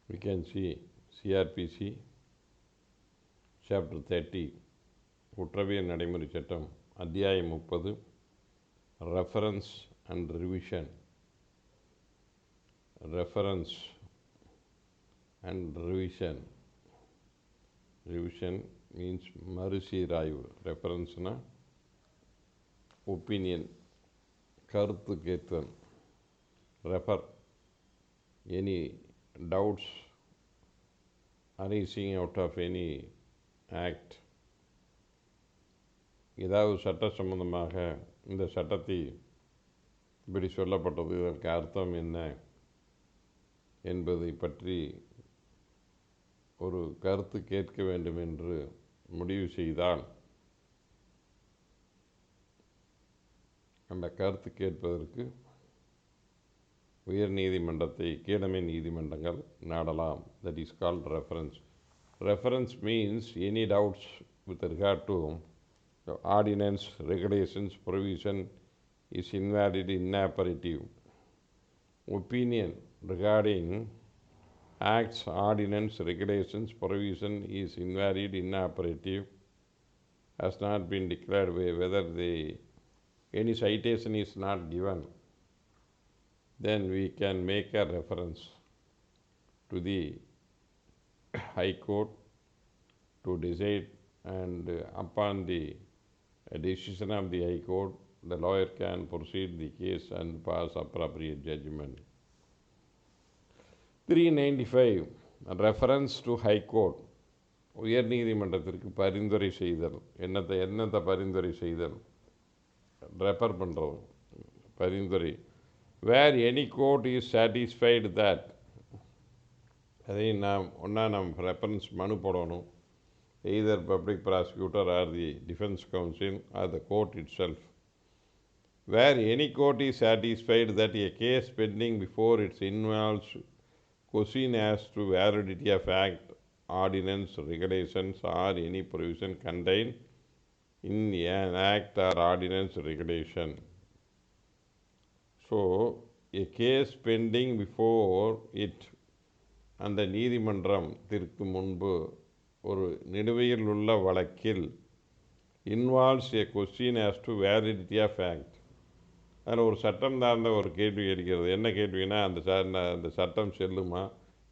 we can see CRPC Chapter 30 குற்றவியல் நடைமுறை சட்டம் அத்தியாயம் 30 Reference and Revision. Reference and revision. Revision means மறுசீராய்வு. ரெஃபரன்ஸ்னா ஒப்பீனியன், கருத்து கேட்பன். Refer any doubts arising out of any act. ஏதாவது சட்ட சம்பந்தமாக இந்த சட்டத்தை இப்படி சொல்லப்பட்டது, இதற்கு அர்த்தம் என்ன என்பதை பற்றி ஒரு கருத்து கேட்க வேண்டும் என்று முடிவு செய்தால் அந்த கருத்து கேட்பதற்கு உயர் நீதிமன்றத்தை, கீழமை நீதிமன்றங்கள் நாடலாம். That is called reference. Reference means any doubts with regard to the ordinance, regulations, provision is invalid, inoperative. Opinion regarding acts, ordinance, regulations, provision is invalid, inoperative, has not been declared, whether any citation is not given, then we can make a reference to the High Court to decide, and upon the decision of the High Court, the lawyer can proceed the case and pass appropriate judgment. 395 Reference to High Court. உயர் நீதிமன்றத்திற்கு பரிந்துரை செய்தல். என்னத்தை பரிந்துரை செய்தல்? Refer பண்ணுறது, பரிந்துரை. Where any court is satisfied that, அதை நாம் ரெஃபரன்ஸ் மனு போடணும். either public prosecutor or the defense counsel or the court itself. Where any court is satisfied that a case pending before it involves question as to validity of act, ordinance, regulations or any provision contained in an act or ordinance regulation. So, a case pending before it, அந்த நீதிமன்றத்திற்கு முன்பு ஒரு நிலுவையில் உள்ள வழக்கில் involves a question as to validity of act, அதில் ஒரு சட்டம் சார்ந்த ஒரு கேள்வி இருக்கிறது. என்ன கேள்வினா, அந்த சட்டம் செல்லுமா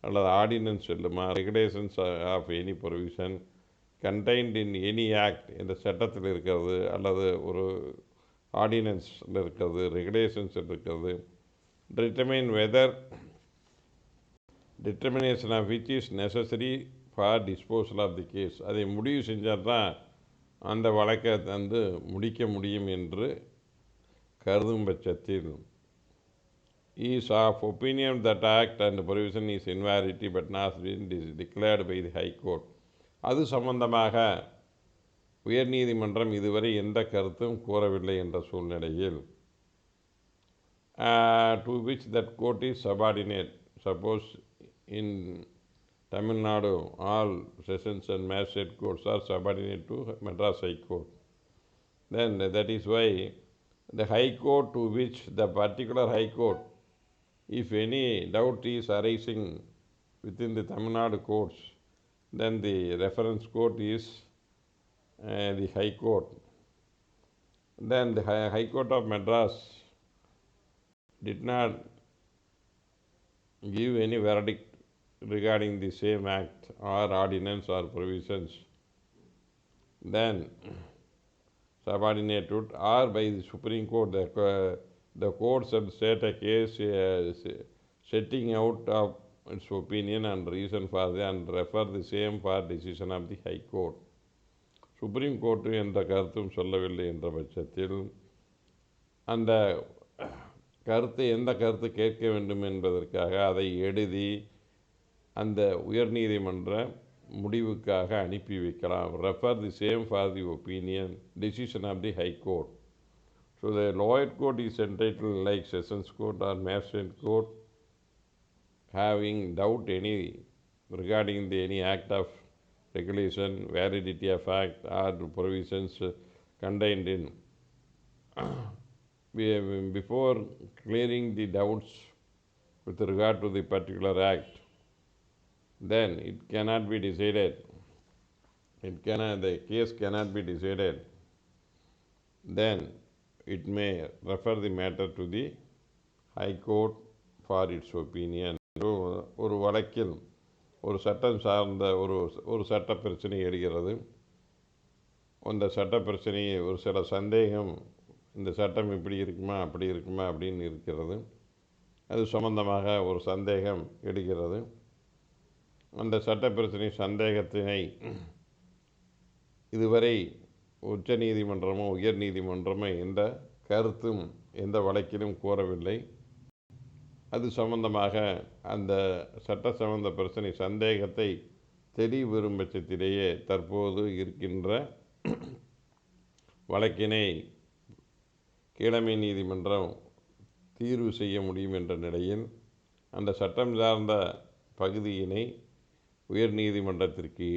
அல்லது ஆர்டினன்ஸ் செல்லுமா, regulations of any provision contained in any act, இந்த சட்டத்தில் இருக்கிறது அல்லது ஒரு ஆர்டினன்ஸில் இருக்கிறது, ரெகுலேஷன்ஸில் இருக்கிறது. Determination of which is necessary for disposal of the case. அதை முடிவு செஞ்சால் தான் அந்த வழக்கை முடிக்க முடியும் என்று கருதும் பட்சத்தில் is of opinion that act and provision is invalidity but not been declared by the High Court. அது சம்பந்தமாக உயர் நீதிமன்றம் இதுவரை எந்த கருத்தும் கூறவில்லை என்ற சூழ்நிலையில் to which that court is subordinate. Suppose in Tamil Nadu all sessions and magistrate courts are subordinate to Madras High Court. Then that is why the High Court to which the particular High Court, if any doubt is arising within the Tamil Nadu courts, then the reference court is the High Court. Then the High Court of Madras did not give any verdict regarding the same act or ordinance or provisions, then subordinated or by the Supreme Court, the courts had set a case setting out of its opinion and reason for that and refer the same for decision of the High Court. Supreme court எந்த கருத்தும் சொல்லவில்லை என்ற பட்சத்தில் அந்த எந்த கருத்து கேட்க வேண்டும் என்பதற்காக அதை எழுதி அந்த உயர்நீதிமன்ற முடிவுக்காக அனுப்பி வைக்கலாம். Refer the same for the opinion decision of the high court. So the lower court is entitle like sessions court or magistrate court having doubt regarding any act of regulation, validity of act or provisions contained in before clearing the doubts with regard to the particular act, then it cannot be decided. The case cannot be decided. Then it may refer the matter to the High Court for its opinion. ஒரு வழக்கில் ஒரு சட்டம் சார்ந்த ஒரு சட்ட பிரச்சனை எழுகிறது. அந்த சட்ட பிரச்சனையை ஒரு சில சந்தேகம், இந்த சட்டம் இப்படி இருக்குமா அப்படி இருக்குமா அப்படின்னு இருக்கிறது. அது சம்பந்தமாக ஒரு சந்தேகம் எடுக்கிறது. அந்த சட்ட பிரச்சனை சந்தேகத்தினை இதுவரை உச்ச நீதிமன்றமோ உயர் நீதிமன்றமோ எந்த கருத்தும் எந்த வழக்கிலும் கூறவில்லை. அது சம்பந்தமாக அந்த சட்ட சம்பந்த பிரச்சனை சந்தேகத்தை தெளிவுறும் பட்சத்திலேயே தற்போது இருக்கின்ற வழக்கினை கீழமை நீதிமன்றம் தீர்வு செய்ய முடியும் என்ற நிலையில் அந்த சட்டம் சார்ந்த பகுதியினை உயர் நீதிமன்றத்திற்கு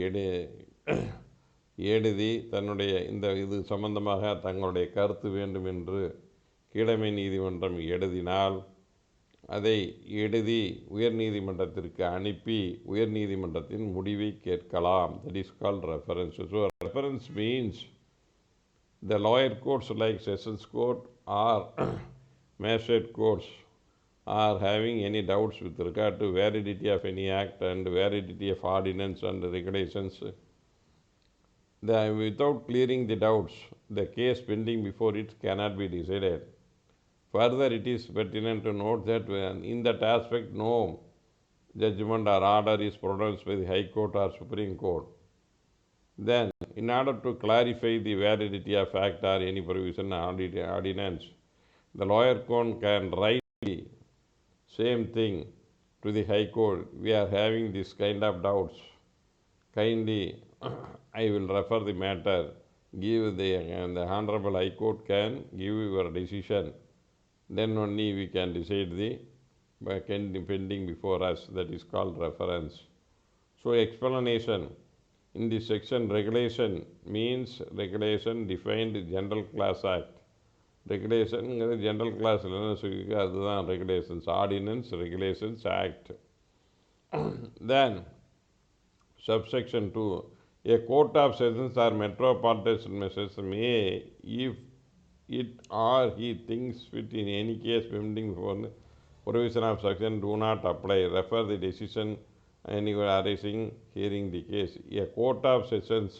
எழுதி தன்னுடைய இது சம்பந்தமாக தங்களுடைய கருத்து வேண்டும் என்று கீழமை நீதிமன்றம் எழுதினால் அதை எழுதி உயர் நீதிமன்றத்திற்கு அனுப்பி உயர் நீதிமன்றத்தின் முடிவை கேட்கலாம். That is called reference. So reference means the lower courts like Sessions Court or Magistrate Courts are having any doubts with regard to validity of any act and validity of ordinance and regulations. Without clearing the doubts, the case pending before it cannot be decided. Further, it is pertinent to note that in that aspect, no judgment or order is pronounced by the High Court or Supreme Court. Then, in order to clarify the validity of act or any provision or ordinance, the lower court can write the same thing to the High Court. We are having this kind of doubts. Kindly, I will refer the matter. Give the Honorable High Court can give your decision. Then only we can decide the pending before us. That is called reference. So, explanation. In this section, regulation means regulation defined General Class Act. Regulation General Class அதுதான் regulations. Ordinance, regulations, act. Then subsection 2, a court of sessions or metropolitan magistrates may, if it or he thinks fit in any case pending before the provision of section do not apply, refer the decision anywhere arising hearing the case. A court of sessions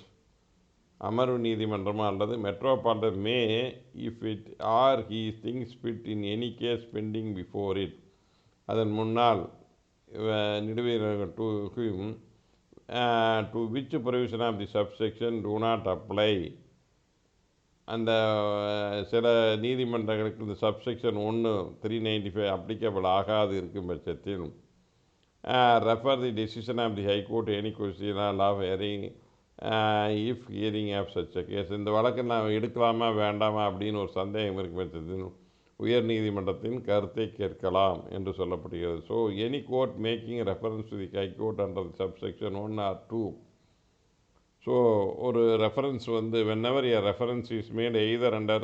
அமர்வு நீதிமன்றமோ அல்லது metropolitan may if it or he thinks fit in any case pending before it, அதன் முன்னால் நிலுவையில் to which provision of the subsection do not apply, அந்த சில நீதிமன்றங்களுக்கு இந்த subsection 1 395 applicable ஆகாது இருக்கும் பட்சத்தில் refer the decision of the high court any question of hearing if hearing of such a case. இந்த வழக்கு நான் எடுக்கலாமா வேண்டாமா அப்படின்னு ஒரு சந்தேகம் இருக்கும் பட்சத்தில் உயர் நீதிமன்றத்தின் கருத்தை கேட்கலாம் என்று சொல்லப்படுகிறது. So any court making reference to the high court under subsection 1 or 2. So ஒரு reference whenever a reference is made either under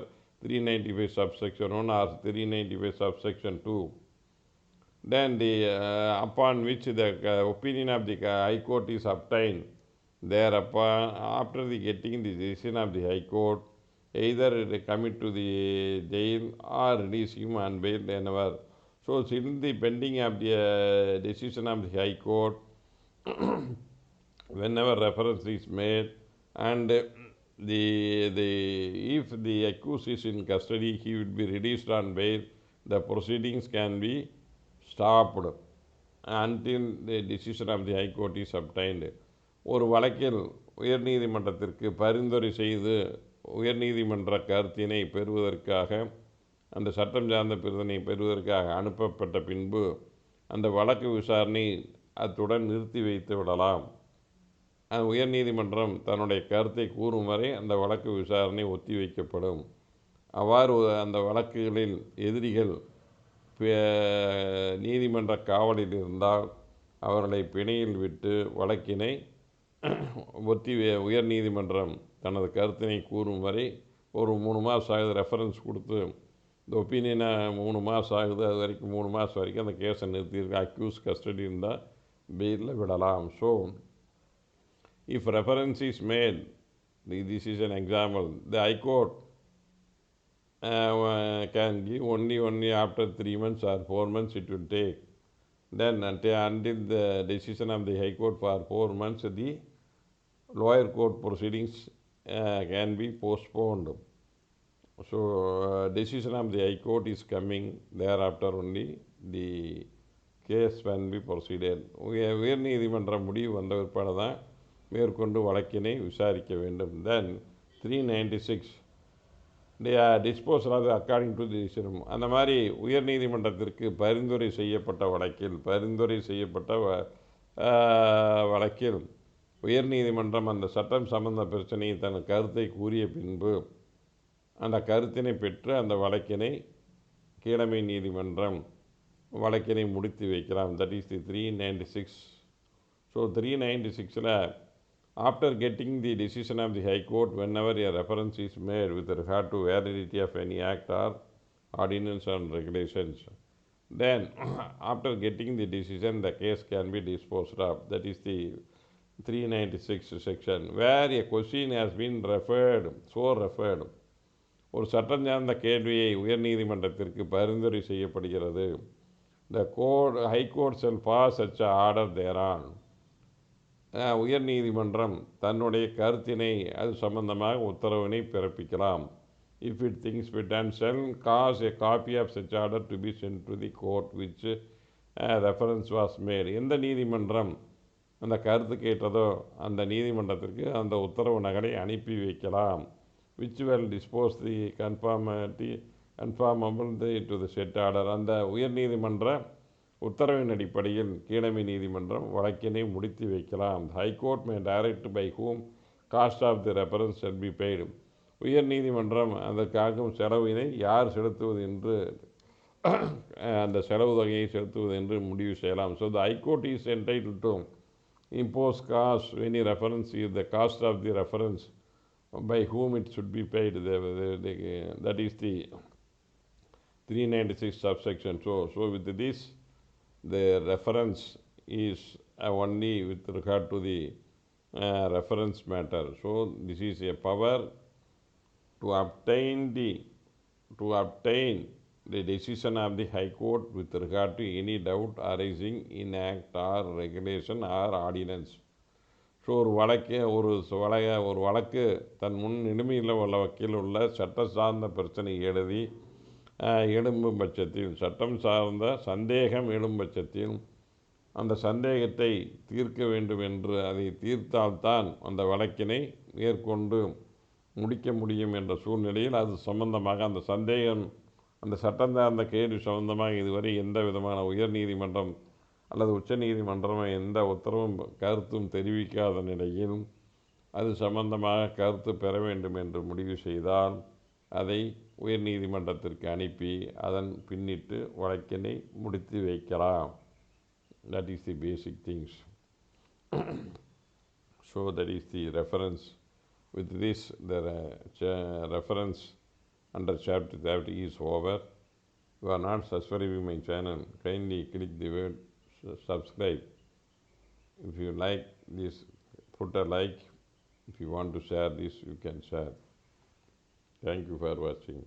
395 subsection 1 or 395 subsection 2, then upon which the opinion of the High Court is obtained, thereupon after the getting the decision of the High Court, either commit to the jail or release him on bail whenever. So since the pending of the decision of the High Court, whenever reference is made and if the accused is in custody, he will be released on bail. The proceedings can be stopped until the decision of the High Court is obtained. ஒரு வழக்கில் உயர்நீதிமன்றத்திற்கு பரிந்துரை செய்து உயர்நீதிமன்ற கருத்தினை பெறுவதற்காக, அந்த சட்டம் சார்ந்த பிரச்சனை பெறுவதற்காக அனுப்பப்பட்ட பின்பு அந்த வழக்கு விசாரணை அத்துடன் நிறுத்தி வைத்து விடலாம். உயர்நீதிமன்றம் தன்னுடைய கருத்தை கூறும் வரை அந்த வழக்கு விசாரணை ஒத்தி வைக்கப்படும். அவ்வாறு அந்த வழக்குகளில் எதிரிகள் நீதிமன்ற காவலில் இருந்தால் அவர்களை பிணையில் விட்டு வழக்கினை உயர் நீதிமன்றம் தனது கருத்தினை கூறும் வரை ஒரு 3 மாதம் ஆகுது, ரெஃபரன்ஸ் கொடுத்து இந்த ஒப்பீனியனை 3 மாதம் ஆகுது, அது வரைக்கும் 3 மாதம் வரைக்கும் அந்த கேஸை நிறுத்தியிருக்கு. அக்யூஸ் கஸ்டடி இருந்தால் பெயிலில் விடலாம். So if reference is made, this is an example, the High Court can give only after 3 months or 4 months it will take. Then until the decision of the High Court for 4 months, the lower court proceedings can be postponed. So decision of the High Court is coming, thereafter only the case can be proceeded. உயர்நீதிமன்ற முடிவு வந்த பிற்பாடு தான் மேற்கொண்டு வழக்கினை விசாரிக்க வேண்டும். Then 396 disposal of according to the decision. அந்த மாதிரி உயர்நீதிமன்றத்திற்கு பரிந்துரை செய்யப்பட்ட வழக்கில் உயர்நீதிமன்றம் அந்த சட்டம் சம்பந்த பிரச்சனையை தன் கருத்தை கூறிய பின்பு அந்த கருத்தினை பெற்று அந்த வழக்கினை கீழமை நீதிமன்றம் வழக்கினை முடித்து வைக்கலாம். That is the 396. ஸோ 396ல் after getting the decision of the High Court, whenever a reference is made with regard to validity of any act or ordinance and regulations, then after getting the decision the case can be disposed of. That is the 396 section. Where a question has been referred, ஒரு சட்டம் சார்ந்த கேள்வியை உயர்நீதிமன்றத்திற்கு பரிந்துரை செய்யப்படுகிறது. The High Court shall pass such an order thereon. உயர்நீதிமன்றம் தன்னுடைய கருத்தினை அது சம்பந்தமாக உத்தரவினை பிறப்பிக்கலாம். If it thinks fit and shall cause a copy of such order to be sent to the court which reference was made. எந்த நீதிமன்றம் அந்த கருத்து கேட்டதோ அந்த நீதிமன்றத்திற்கு அந்த உத்தரவு நகலை அனுப்பி வைக்கலாம். which will dispose the conformable to the set order. அந்த உயர்நீதிமன்ற உத்தரவின் அடிப்படையில் கீழமை நீதிமன்றம் வழக்கினை முடித்து வைக்கலாம். High Court may direct by whom cost of the reference shall be paid. உயர் நீதிமன்றம் அதற்காகும் செலவினை யார் செலுத்துவது என்று அந்த செலவு தொகையை செலுத்துவது என்று முடிவு செய்யலாம். So the High Court is entitled to impose cost when a reference is the cost of the reference by whom it should be paid. That is the 396 subsection. So with this, the reference is only with regard to the reference matter. So this is a power to obtain the decision of the High Court with regard to any doubt arising in act or regulation or ordinance. So ஒரு வழக்கு தன் முன் நிலுவையில் உள்ள வக்கீல் உள்ள சட்ட சார்ந்த பிரச்சனை எழும்பும் பட்சத்தில், சட்டம் சார்ந்த சந்தேகம் எழும் பட்சத்தில் அந்த சந்தேகத்தை தீர்க்க வேண்டும் என்று அதை தீர்த்தால்தான் அந்த வழக்கினை மேற்கொண்டு முடிக்க முடியும் என்ற சூழ்நிலையில் அது சம்பந்தமாக அந்த சந்தேகம் அந்த சட்டம் சார்ந்த கேள்வி சம்பந்தமாக இதுவரை எந்த விதமான உயர்நீதிமன்றம் அல்லது உச்ச நீதிமன்றம் எந்த உத்தரவும் கருத்தும் தெரிவிக்காத நிலையில் அது சம்பந்தமாக கருத்து பெற வேண்டும் என்று முடிவு செய்தால் அதை உயர்நீதிமன்றத்திற்கு அனுப்பி அதன் பின்னிட்டு வழக்கினை முடித்து வைக்கலாம். That is the basic things. So that is the reference. With this, the reference under chapter 30 is over. You are not subscribing my channel, kindly click the word subscribe. If you like this, put a like. If you want to share this, you can share. Thank you for watching.